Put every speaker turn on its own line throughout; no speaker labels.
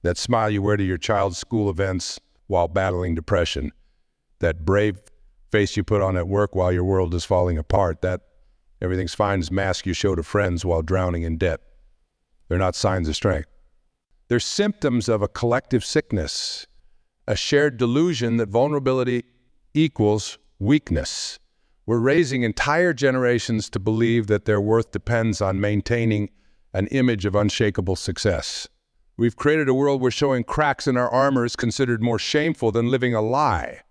That smile you wear to your child's school events while battling depression. That brave face you put on at work while your world is falling apart. That everything's fine mask you show to friends while drowning in debt. They're not signs of strength. They're symptoms of a collective sickness, a shared delusion that vulnerability equals weakness. We're raising entire generations to believe that their worth depends on maintaining an image of unshakable success. We've created a world where showing cracks in our armor is considered more shameful than living a lie.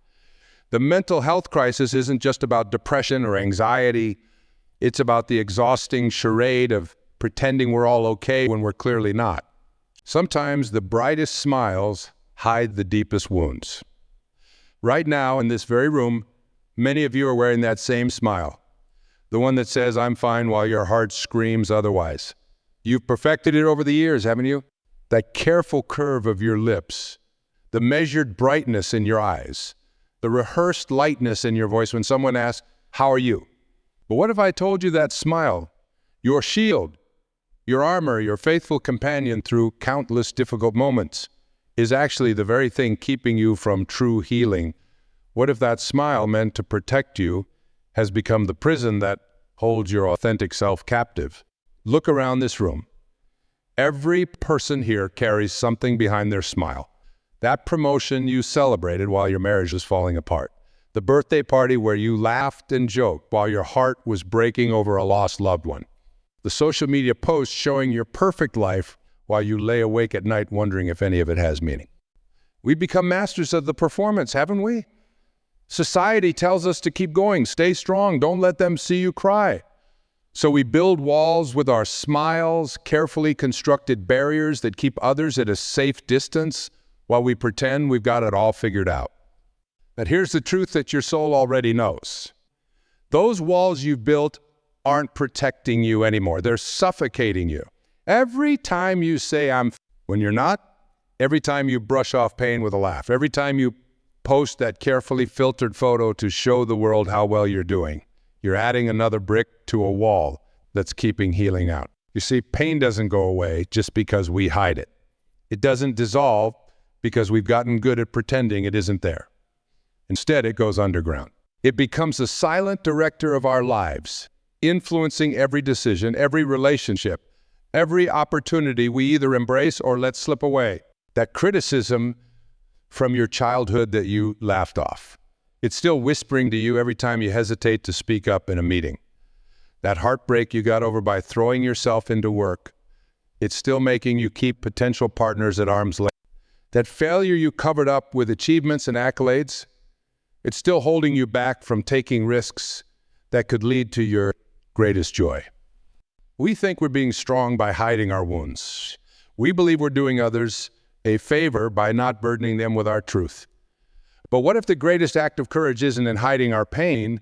The mental health crisis isn't just about depression or anxiety. It's about the exhausting charade of pretending we're all okay when we're clearly not. Sometimes the brightest smiles hide the deepest wounds. Right now, in this very room, many of you are wearing that same smile. The one that says, "I'm fine," while your heart screams otherwise. You've perfected it over the years, haven't you? That careful curve of your lips, the measured brightness in your eyes, the rehearsed lightness in your voice when someone asks, "How are you?" But what if I told you that smile, your shield, your armor, your faithful companion through countless difficult moments, is actually the very thing keeping you from true healing? What if that smile meant to protect you has become the prison that holds your authentic self captive? Look around this room. Every person here carries something behind their smile. That promotion you celebrated while your marriage was falling apart. The birthday party where you laughed and joked while your heart was breaking over a lost loved one. The social media post showing your perfect life while you lay awake at night wondering if any of it has meaning. We've become masters of the performance, haven't we? Society tells us to keep going, stay strong, don't let them see you cry. So we build walls with our smiles, carefully constructed barriers that keep others at a safe distance while we pretend we've got it all figured out. But here's the truth that your soul already knows. Those walls you've built aren't protecting you anymore. They're suffocating you. Every time you say when you're not, every time you brush off pain with a laugh, every time you post that carefully filtered photo to show the world how well you're doing, you're adding another brick to a wall that's keeping healing out. You see, pain doesn't go away just because we hide it. It doesn't dissolve because we've gotten good at pretending it isn't there. Instead, it goes underground. It becomes a silent director of our lives, influencing every decision, every relationship, every opportunity we either embrace or let slip away. That criticism from your childhood that you laughed off, it's still whispering to you every time you hesitate to speak up in a meeting. That heartbreak you got over by throwing yourself into work, it's still making you keep potential partners at arm's length. That failure you covered up with achievements and accolades, it's still holding you back from taking risks that could lead to your greatest joy. We think we're being strong by hiding our wounds. We believe we're doing others a favor by not burdening them with our truth. But what if the greatest act of courage isn't in hiding our pain,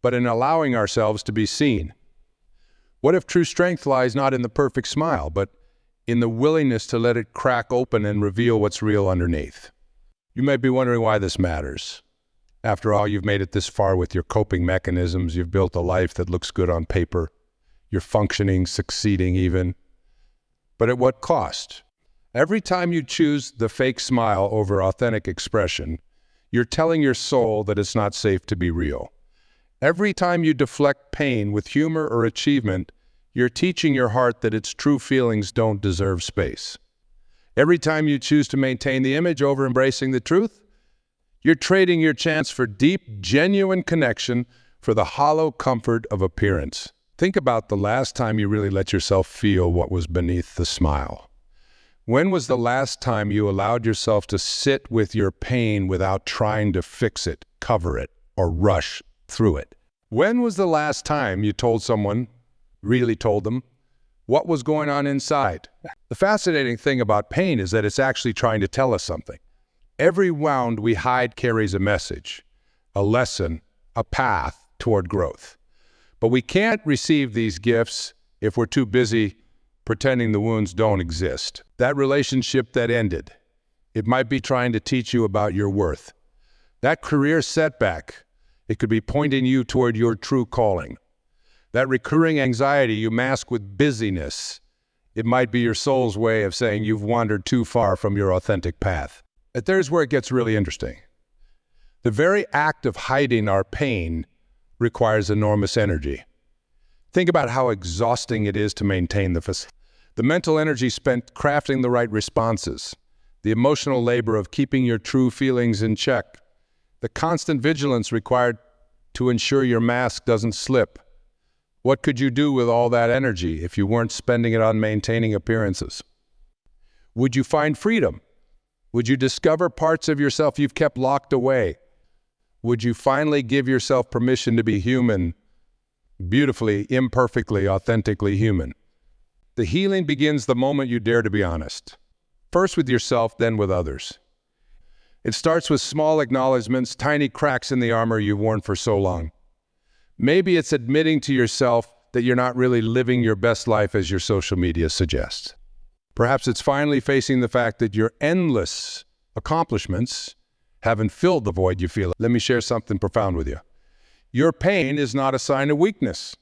but in allowing ourselves to be seen? What if true strength lies not in the perfect smile, but in the willingness to let it crack open and reveal what's real underneath? You might be wondering why this matters. After all, you've made it this far with your coping mechanisms. You've built a life that looks good on paper. You're functioning, succeeding even. But at what cost? Every time you choose the fake smile over authentic expression, you're telling your soul that it's not safe to be real. Every time you deflect pain with humor or achievement, you're teaching your heart that its true feelings don't deserve space. Every time you choose to maintain the image over embracing the truth, you're trading your chance for deep, genuine connection for the hollow comfort of appearance. Think about the last time you really let yourself feel what was beneath the smile. When was the last time you allowed yourself to sit with your pain without trying to fix it, cover it, or rush through it? When was the last time you told someone, really told them, what was going on inside? The fascinating thing about pain is that it's actually trying to tell us something. Every wound we hide carries a message, a lesson, a path toward growth. But we can't receive these gifts if we're too busy pretending the wounds don't exist. That relationship that ended, it might be trying to teach you about your worth. That career setback, it could be pointing you toward your true calling. That recurring anxiety you mask with busyness, It might be your soul's way of saying you've wandered too far from your authentic path. But there's where it gets really interesting. The very act of hiding our pain requires enormous energy. Think about how exhausting it is to maintain the mental energy spent crafting the right responses, the emotional labor of keeping your true feelings in check, the constant vigilance required to ensure your mask doesn't slip. What could you do with all that energy if you weren't spending it on maintaining appearances? Would you find freedom? Would you discover parts of yourself you've kept locked away? Would you finally give yourself permission to be human, beautifully, imperfectly, authentically human? The healing begins the moment you dare to be honest. First with yourself, then with others. It starts with small acknowledgments, tiny cracks in the armor you've worn for so long. Maybe it's admitting to yourself that you're not really living your best life as your social media suggests. Perhaps it's finally facing the fact that your endless accomplishments haven't filled the void you feel. Let me share something profound with you. Your pain is not a sign of weakness.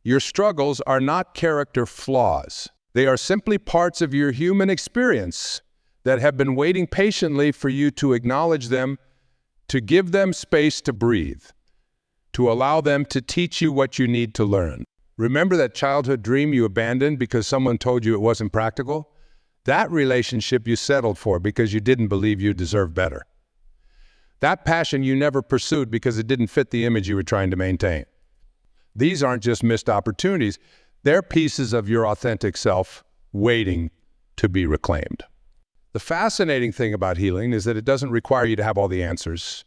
Your struggles are not character flaws. They are simply parts of your human experience that have been waiting patiently for you to acknowledge them, to give them space to breathe, to allow them to teach you what you need to learn. Remember that childhood dream you abandoned because someone told you it wasn't practical? That relationship you settled for because you didn't believe you deserved better. That passion you never pursued because it didn't fit the image you were trying to maintain. These aren't just missed opportunities. They're pieces of your authentic self waiting to be reclaimed. The fascinating thing about healing is that it doesn't require you to have all the answers.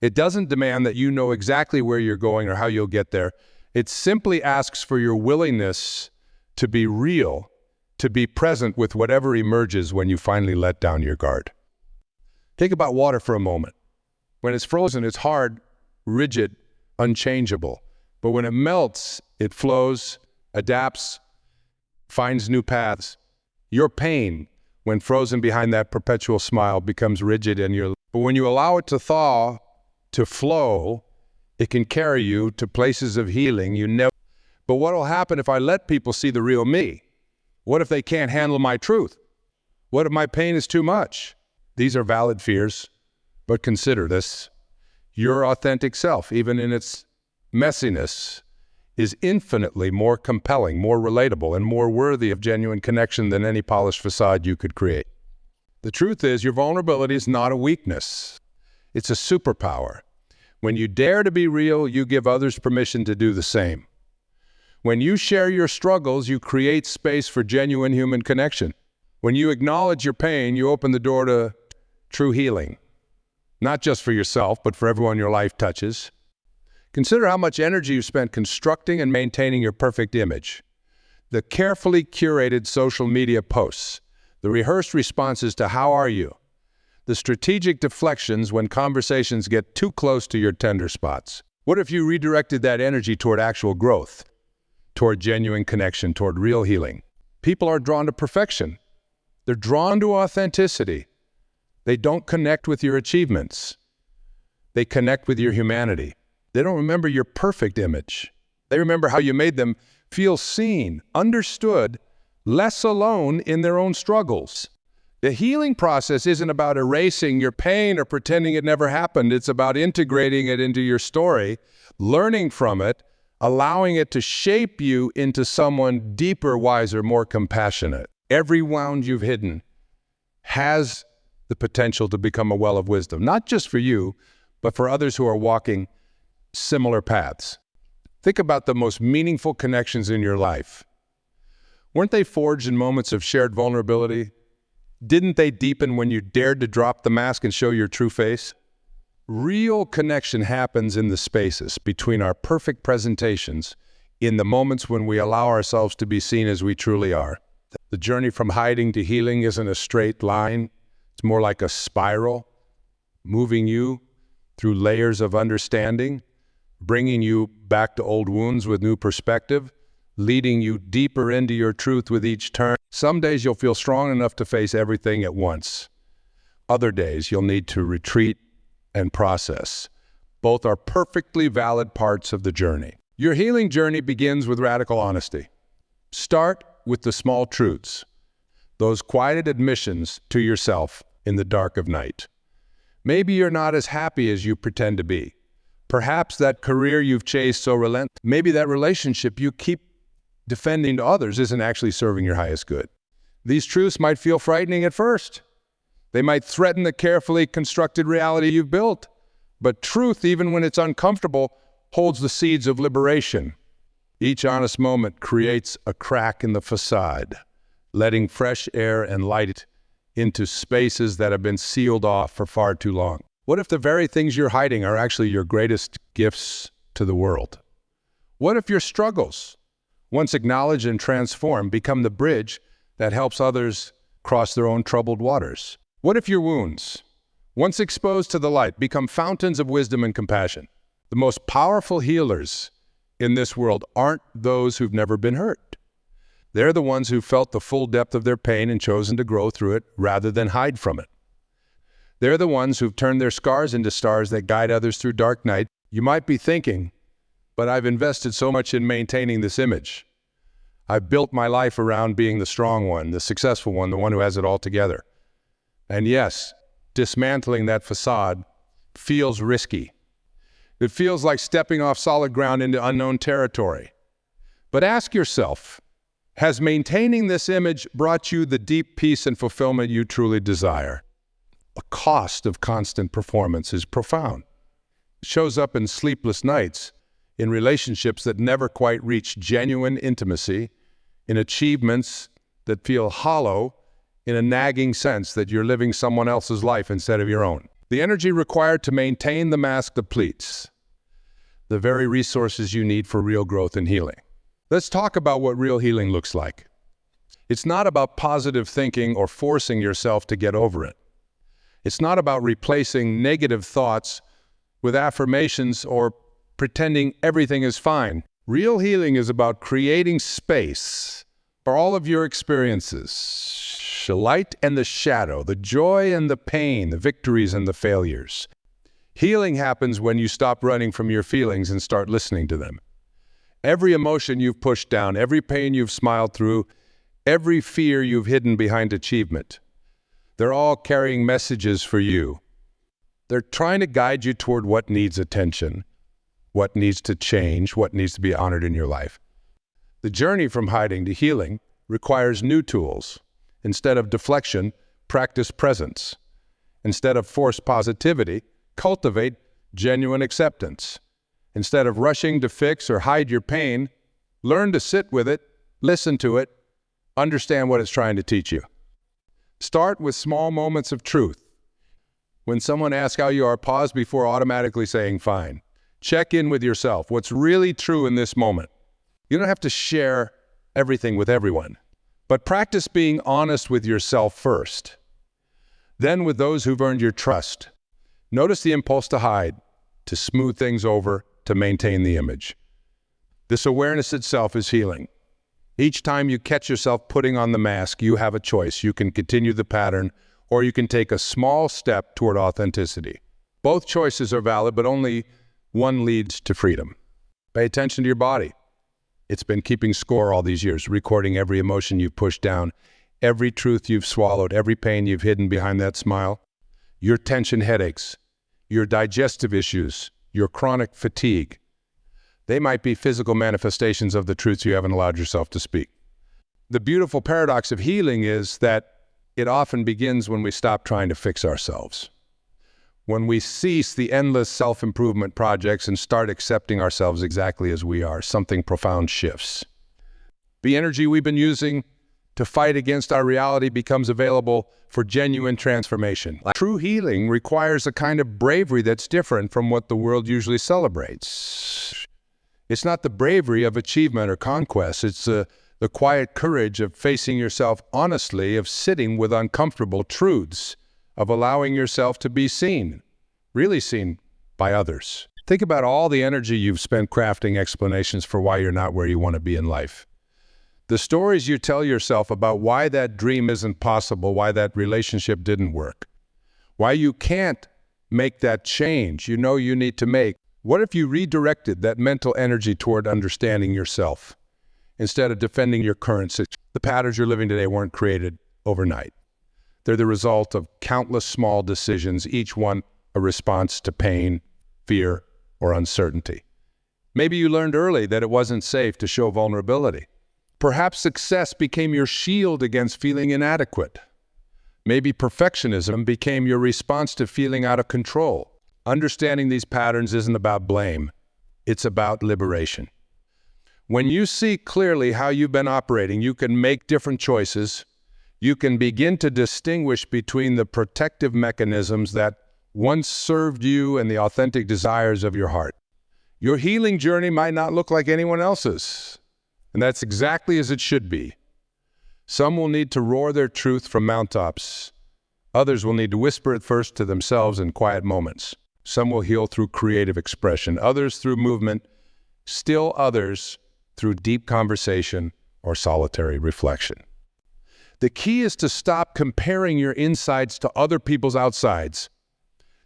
It doesn't demand that you know exactly where you're going or how you'll get there. It simply asks for your willingness to be real, to be present with whatever emerges when you finally let down your guard. Think about water for a moment. When it's frozen, it's hard, rigid, unchangeable. But when it melts, it flows, adapts, finds new paths. Your pain, when frozen behind that perpetual smile, becomes rigid but when you allow it to thaw, to flow, it can carry you to places of healing you never. But what will happen if I let people see the real me? What if they can't handle my truth? What if my pain is too much? These are valid fears, but consider this. Your authentic self, even in its messiness, is infinitely more compelling, more relatable, and more worthy of genuine connection than any polished facade you could create. The truth is, your vulnerability is not a weakness. It's a superpower. When you dare to be real, you give others permission to do the same. When you share your struggles, you create space for genuine human connection. When you acknowledge your pain, you open the door to true healing. Not just for yourself, but for everyone your life touches. Consider how much energy you spent constructing and maintaining your perfect image. The carefully curated social media posts, the rehearsed responses to "how are you?" the strategic deflections when conversations get too close to your tender spots. What if you redirected that energy toward actual growth, toward genuine connection, toward real healing? People are drawn to perfection. They're drawn to authenticity. They don't connect with your achievements. They connect with your humanity. They don't remember your perfect image. They remember how you made them feel seen, understood, less alone in their own struggles. The healing process isn't about erasing your pain or pretending it never happened. It's about integrating it into your story, learning from it, allowing it to shape you into someone deeper, wiser, more compassionate. Every wound you've hidden has the potential to become a well of wisdom, not just for you, but for others who are walking similar paths. Think about the most meaningful connections in your life. Weren't they forged in moments of shared vulnerability? Didn't they deepen when you dared to drop the mask and show your true face? Real connection happens in the spaces between our perfect presentations, in the moments when we allow ourselves to be seen as we truly are. The journey from hiding to healing isn't a straight line. It's more like a spiral, moving you through layers of understanding, bringing you back to old wounds with new perspective, leading you deeper into your truth with each turn. Some days you'll feel strong enough to face everything at once. Other days you'll need to retreat and process. Both are perfectly valid parts of the journey. Your healing journey begins with radical honesty. Start with the small truths, those quiet admissions to yourself in the dark of night. Maybe you're not as happy as you pretend to be. Perhaps that career you've chased so relentlessly, maybe that relationship you keep defending to others isn't actually serving your highest good. These truths might feel frightening at first. They might threaten the carefully constructed reality you've built. But truth, even when it's uncomfortable, holds the seeds of liberation. Each honest moment creates a crack in the facade, letting fresh air and light into spaces that have been sealed off for far too long. What if the very things you're hiding are actually your greatest gifts to the world? What if your struggles, once acknowledged and transformed, become the bridge that helps others cross their own troubled waters? What if your wounds, once exposed to the light, become fountains of wisdom and compassion? The most powerful healers in this world aren't those who've never been hurt. They're the ones who felt the full depth of their pain and chosen to grow through it rather than hide from it. They're the ones who've turned their scars into stars that guide others through dark night. You might be thinking, but I've invested so much in maintaining this image. I've built my life around being the strong one, the successful one, the one who has it all together. And yes, dismantling that facade feels risky. It feels like stepping off solid ground into unknown territory. But ask yourself, has maintaining this image brought you the deep peace and fulfillment you truly desire? The cost of constant performance is profound. It shows up in sleepless nights, in relationships that never quite reach genuine intimacy, in achievements that feel hollow, in a nagging sense that you're living someone else's life instead of your own. The energy required to maintain the mask depletes the very resources you need for real growth and healing. Let's talk about what real healing looks like. It's not about positive thinking or forcing yourself to get over it. It's not about replacing negative thoughts with affirmations or pretending everything is fine. Real healing is about creating space for all of your experiences, the light and the shadow, the joy and the pain, the victories and the failures. Healing happens when you stop running from your feelings and start listening to them. Every emotion you've pushed down, every pain you've smiled through, every fear you've hidden behind achievement, they're all carrying messages for you. They're trying to guide you toward what needs attention, what needs to change, what needs to be honored in your life. The journey from hiding to healing requires new tools. Instead of deflection, practice presence. Instead of forced positivity, cultivate genuine acceptance. Instead of rushing to fix or hide your pain, learn to sit with it, listen to it, understand what it's trying to teach you. Start with small moments of truth. When someone asks how you are, pause before automatically saying fine. Check in with yourself. What's really true in this moment? You don't have to share everything with everyone, but practice being honest with yourself first. Then with those who've earned your trust. Notice the impulse to hide, to smooth things over, to maintain the image. This awareness itself is healing. Each time you catch yourself putting on the mask, you have a choice. You can continue the pattern, or you can take a small step toward authenticity. Both choices are valid, but only one leads to freedom. Pay attention to your body. It's been keeping score all these years, recording every emotion you've pushed down, every truth you've swallowed, every pain you've hidden behind that smile, your tension headaches, your digestive issues, your chronic fatigue. They might be physical manifestations of the truths you haven't allowed yourself to speak. The beautiful paradox of healing is that it often begins when we stop trying to fix ourselves. When we cease the endless self-improvement projects and start accepting ourselves exactly as we are, something profound shifts. The energy we've been using to fight against our reality becomes available for genuine transformation. True healing requires a kind of bravery that's different from what the world usually celebrates. It's not the bravery of achievement or conquest. It's the quiet courage of facing yourself honestly, of sitting with uncomfortable truths, of allowing yourself to be seen, really seen by others. Think about all the energy you've spent crafting explanations for why you're not where you want to be in life. The stories you tell yourself about why that dream isn't possible, why that relationship didn't work, why you can't make that change you know you need to make. What if you redirected that mental energy toward understanding yourself? instead of defending your current situation. The patterns you're living today weren't created overnight. They're the result of countless small decisions, each one a response to pain, fear, or uncertainty. Maybe you learned early that it wasn't safe to show vulnerability. Perhaps success became your shield against feeling inadequate. Maybe perfectionism became your response to feeling out of control. Understanding these patterns isn't about blame. It's about liberation. When you see clearly how you've been operating, you can make different choices. You can begin to distinguish between the protective mechanisms that once served you and the authentic desires of your heart. Your healing journey might not look like anyone else's, and that's exactly as it should be. Some will need to roar their truth from mountaintops. Others will need to whisper it first to themselves in quiet moments. Some will heal through creative expression, others through movement, still others through deep conversation or solitary reflection. The key is to stop comparing your insides to other people's outsides.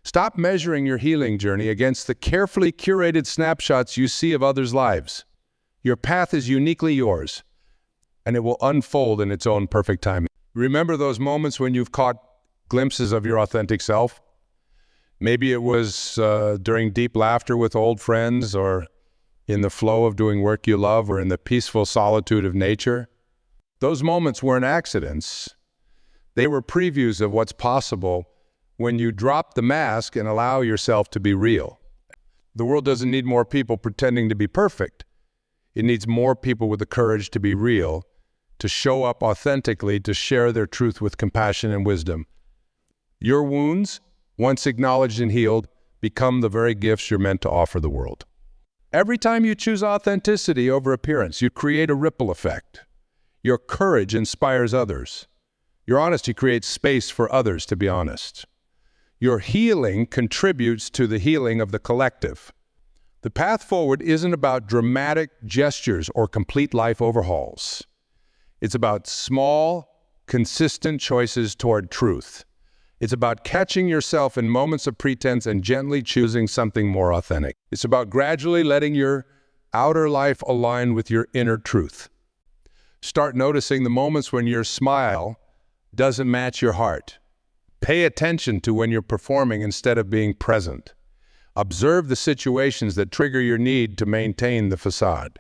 Stop measuring your healing journey against the carefully curated snapshots you see of others' lives. Your path is uniquely yours, and it will unfold in its own perfect time. Remember those moments when you've caught glimpses of your authentic self? Maybe it was during deep laughter with old friends, or in the flow of doing work you love, or in the peaceful solitude of nature. Those moments weren't accidents. They were previews of what's possible when you drop the mask and allow yourself to be real. The world doesn't need more people pretending to be perfect. It needs more people with the courage to be real, to show up authentically, to share their truth with compassion and wisdom. Your wounds, once acknowledged and healed, become the very gifts you're meant to offer the world. Every time you choose authenticity over appearance, you create a ripple effect. Your courage inspires others. Your honesty creates space for others to be honest. Your healing contributes to the healing of the collective. The path forward isn't about dramatic gestures or complete life overhauls. It's about small, consistent choices toward truth. It's about catching yourself in moments of pretense and gently choosing something more authentic. It's about gradually letting your outer life align with your inner truth. Start noticing the moments when your smile doesn't match your heart. Pay attention to when you're performing instead of being present. Observe the situations that trigger your need to maintain the facade.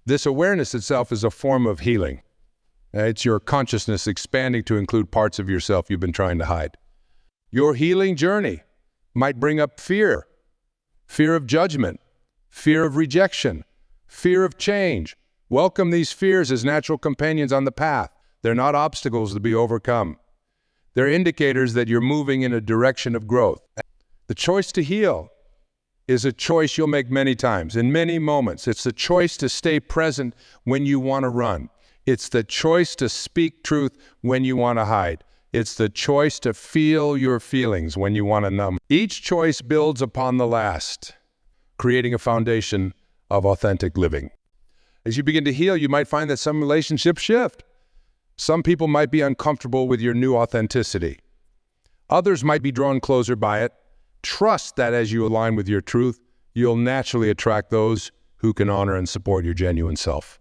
This awareness itself is a form of healing. It's your consciousness expanding to include parts of yourself you've been trying to hide. Your healing journey might bring up fear of judgment, fear of rejection, fear of change. Welcome these fears as natural companions on the path. They're not obstacles to be overcome. They're indicators that you're moving in a direction of growth. The choice to heal is a choice you'll make many times, in many moments. It's the choice to stay present when you want to run. It's the choice to speak truth when you want to hide. It's the choice to feel your feelings when you want to numb. Each choice builds upon the last, creating a foundation of authentic living. As you begin to heal, you might find that some relationships shift. Some people might be uncomfortable with your new authenticity. Others might be drawn closer by it. Trust that as you align with your truth, you'll naturally attract those who can honor and support your genuine self.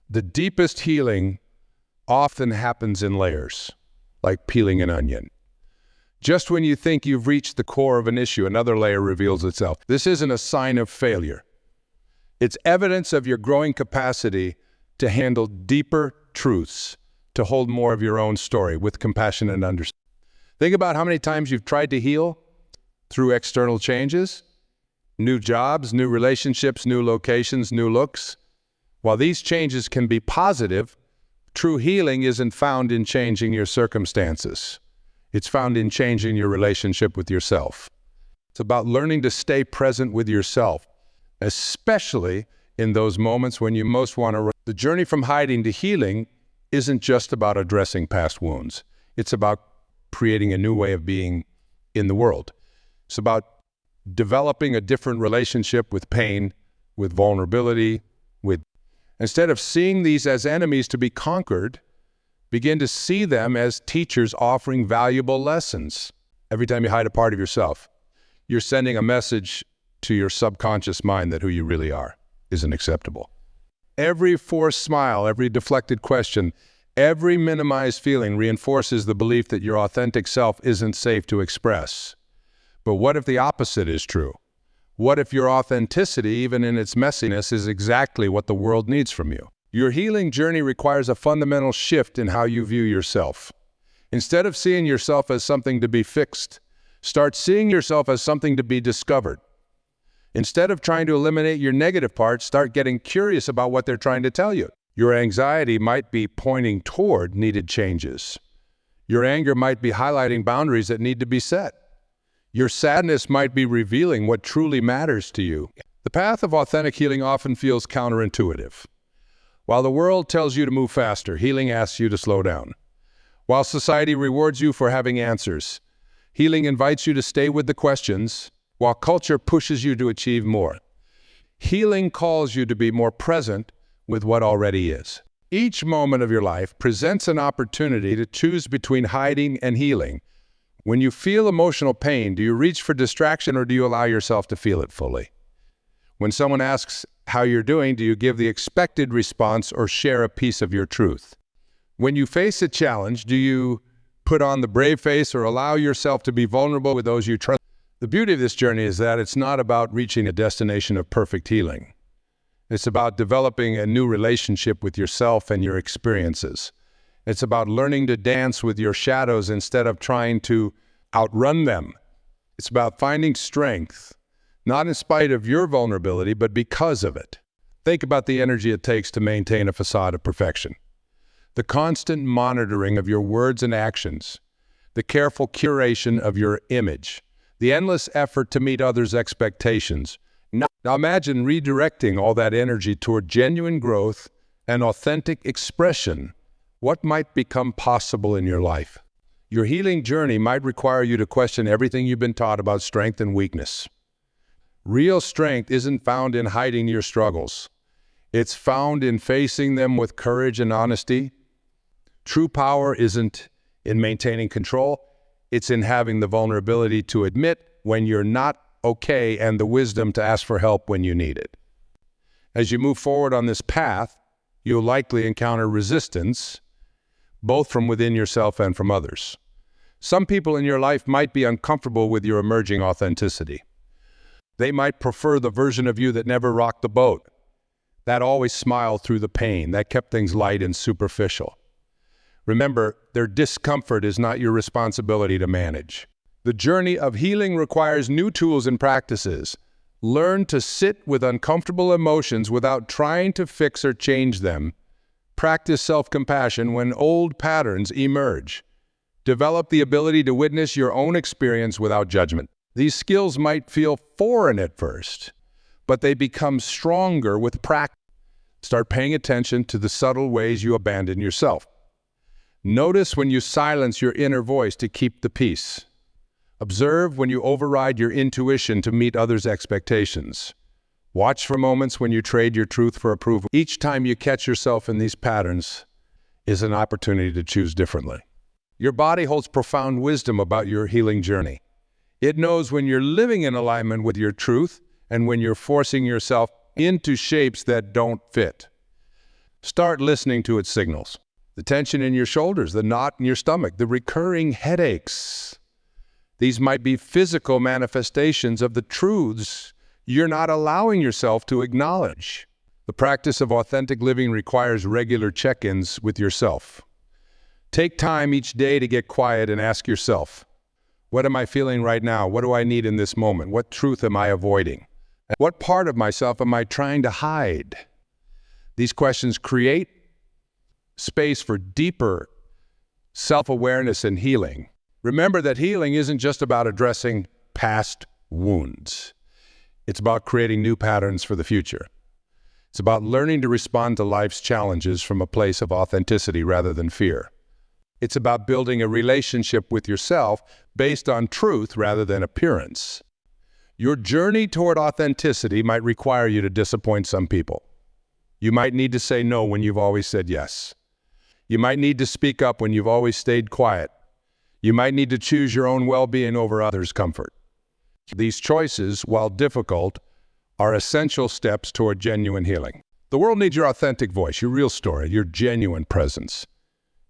The deepest healing often happens in layers, like peeling an onion. Just when you think you've reached the core of an issue, another layer reveals itself. This isn't a sign of failure. It's evidence of your growing capacity to handle deeper truths, to hold more of your own story with compassion and understanding. Think about how many times you've tried to heal through external changes, new jobs, new relationships, new locations, new looks. While these changes can be positive, true healing isn't found in changing your circumstances. It's found in changing your relationship with yourself. It's about learning to stay present with yourself, especially in those moments when you most want to run. The journey from hiding to healing isn't just about addressing past wounds. It's about creating a new way of being in the world. It's about developing a different relationship with pain, with vulnerability, Instead of seeing these as enemies to be conquered, begin to see them as teachers offering valuable lessons. Every time you hide a part of yourself, you're sending a message to your subconscious mind that who you really are isn't acceptable. Every forced smile, every deflected question, every minimized feeling reinforces the belief that your authentic self isn't safe to express. But what if the opposite is true? What if your authenticity, even in its messiness, is exactly what the world needs from you? Your healing journey requires a fundamental shift in how you view yourself. Instead of seeing yourself as something to be fixed, start seeing yourself as something to be discovered. Instead of trying to eliminate your negative parts, start getting curious about what they're trying to tell you. Your anxiety might be pointing toward needed changes. Your anger might be highlighting boundaries that need to be set. Your sadness might be revealing what truly matters to you. The path of authentic healing often feels counterintuitive. While the world tells you to move faster, healing asks you to slow down. While society rewards you for having answers, healing invites you to stay with the questions, while culture pushes you to achieve more. Healing calls you to be more present with what already is. Each moment of your life presents an opportunity to choose between hiding and healing. When you feel emotional pain, do you reach for distraction or do you allow yourself to feel it fully? When someone asks how you're doing, do you give the expected response or share a piece of your truth? When you face a challenge, do you put on the brave face or allow yourself to be vulnerable with those you trust? The beauty of this journey is that it's not about reaching a destination of perfect healing. It's about developing a new relationship with yourself and your experiences. It's about learning to dance with your shadows instead of trying to outrun them. It's about finding strength, not in spite of your vulnerability, but because of it. Think about the energy it takes to maintain a facade of perfection. The constant monitoring of your words and actions, the careful curation of your image, the endless effort to meet others' expectations. Now imagine redirecting all that energy toward genuine growth and authentic expression. What might become possible in your life? Your healing journey might require you to question everything you've been taught about strength and weakness. Real strength isn't found in hiding your struggles. It's found in facing them with courage and honesty. True power isn't in maintaining control. It's in having the vulnerability to admit when you're not okay and the wisdom to ask for help when you need it. As you move forward on this path, you'll likely encounter resistance, both from within yourself and from others. Some people in your life might be uncomfortable with your emerging authenticity. They might prefer the version of you that never rocked the boat, that always smiled through the pain, that kept things light and superficial. Remember, their discomfort is not your responsibility to manage. The journey of healing requires new tools and practices. Learn to sit with uncomfortable emotions without trying to fix or change them. Practice self-compassion when old patterns emerge. Develop the ability to witness your own experience without judgment. These skills might feel foreign at first, but they become stronger with practice. Start paying attention to the subtle ways you abandon yourself. Notice when you silence your inner voice to keep the peace. Observe when you override your intuition to meet others' expectations. Watch for moments when you trade your truth for approval. Each time you catch yourself in these patterns is an opportunity to choose differently. Your body holds profound wisdom about your healing journey. It knows when you're living in alignment with your truth and when you're forcing yourself into shapes that don't fit. Start listening to its signals. The tension in your shoulders, the knot in your stomach, the recurring headaches. These might be physical manifestations of the truths you're not allowing yourself to acknowledge. The practice of authentic living requires regular check-ins with yourself. Take time each day to get quiet and ask yourself, what am I feeling right now? What do I need in this moment? What truth am I avoiding? What part of myself am I trying to hide? These questions create space for deeper self-awareness and healing. Remember that healing isn't just about addressing past wounds. It's about creating new patterns for the future. It's about learning to respond to life's challenges from a place of authenticity rather than fear. It's about building a relationship with yourself based on truth rather than appearance. Your journey toward authenticity might require you to disappoint some people. You might need to say no when you've always said yes. You might need to speak up when you've always stayed quiet. You might need to choose your own well-being over others' comfort. These choices, while difficult, are essential steps toward genuine healing. The world needs your authentic voice, your real story, your genuine presence.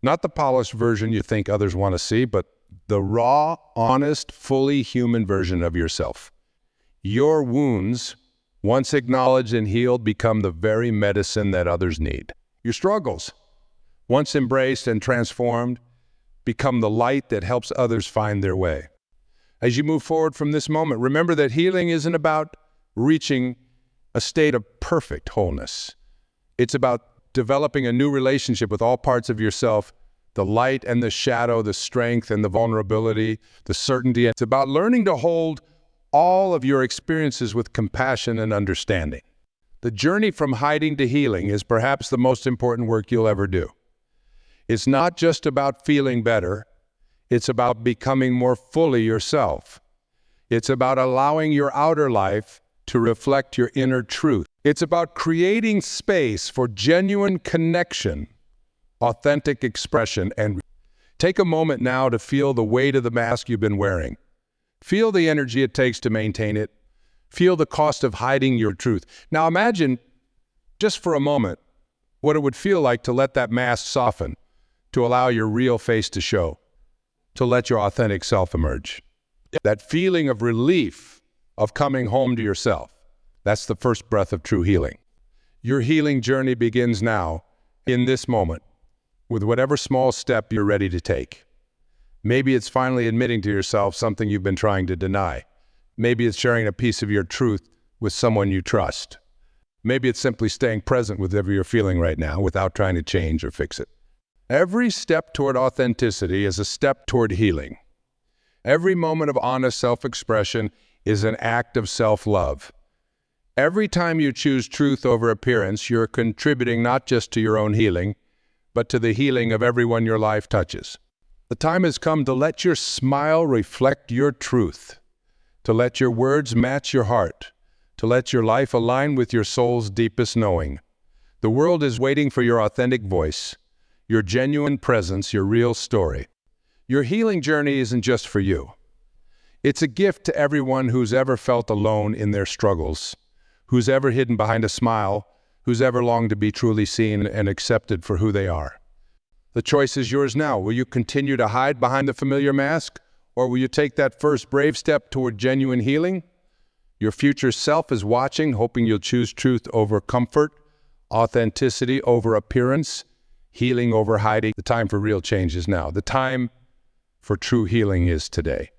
Not the polished version you think others want to see, but the raw, honest, fully human version of yourself. Your wounds, once acknowledged and healed, become the very medicine that others need. Your struggles, once embraced and transformed, become the light that helps others find their way. As you move forward from this moment, remember that healing isn't about reaching a state of perfect wholeness. It's about developing a new relationship with all parts of yourself, the light and the shadow, the strength and the vulnerability, the certainty. It's about learning to hold all of your experiences with compassion and understanding. The journey from hiding to healing is perhaps the most important work you'll ever do. It's not just about feeling better. It's about becoming more fully yourself. It's about allowing your outer life to reflect your inner truth. It's about creating space for genuine connection, authentic expression, and take a moment now to feel the weight of the mask you've been wearing. Feel the energy it takes to maintain it. Feel the cost of hiding your truth. Now imagine, just for a moment, what it would feel like to let that mask soften, to allow your real face to show, to let your authentic self emerge. That feeling of relief, of coming home to yourself, that's the first breath of true healing. Your healing journey begins now, in this moment, with whatever small step you're ready to take. Maybe it's finally admitting to yourself something you've been trying to deny. Maybe it's sharing a piece of your truth with someone you trust. Maybe it's simply staying present with whatever you're feeling right now without trying to change or fix it. Every step toward authenticity is a step toward healing. Every moment of honest self-expression is an act of self-love. Every time you choose truth over appearance, you're contributing not just to your own healing, but to the healing of everyone your life touches. The time has come to let your smile reflect your truth, to let your words match your heart, to let your life align with your soul's deepest knowing. The world is waiting for your authentic voice, your genuine presence, your real story. Your healing journey isn't just for you. It's a gift to everyone who's ever felt alone in their struggles, who's ever hidden behind a smile, who's ever longed to be truly seen and accepted for who they are. The choice is yours now. Will you continue to hide behind the familiar mask, or will you take that first brave step toward genuine healing? Your future self is watching, hoping you'll choose truth over comfort, authenticity over appearance, healing over hiding. The time for real change is now. The time for true healing is today.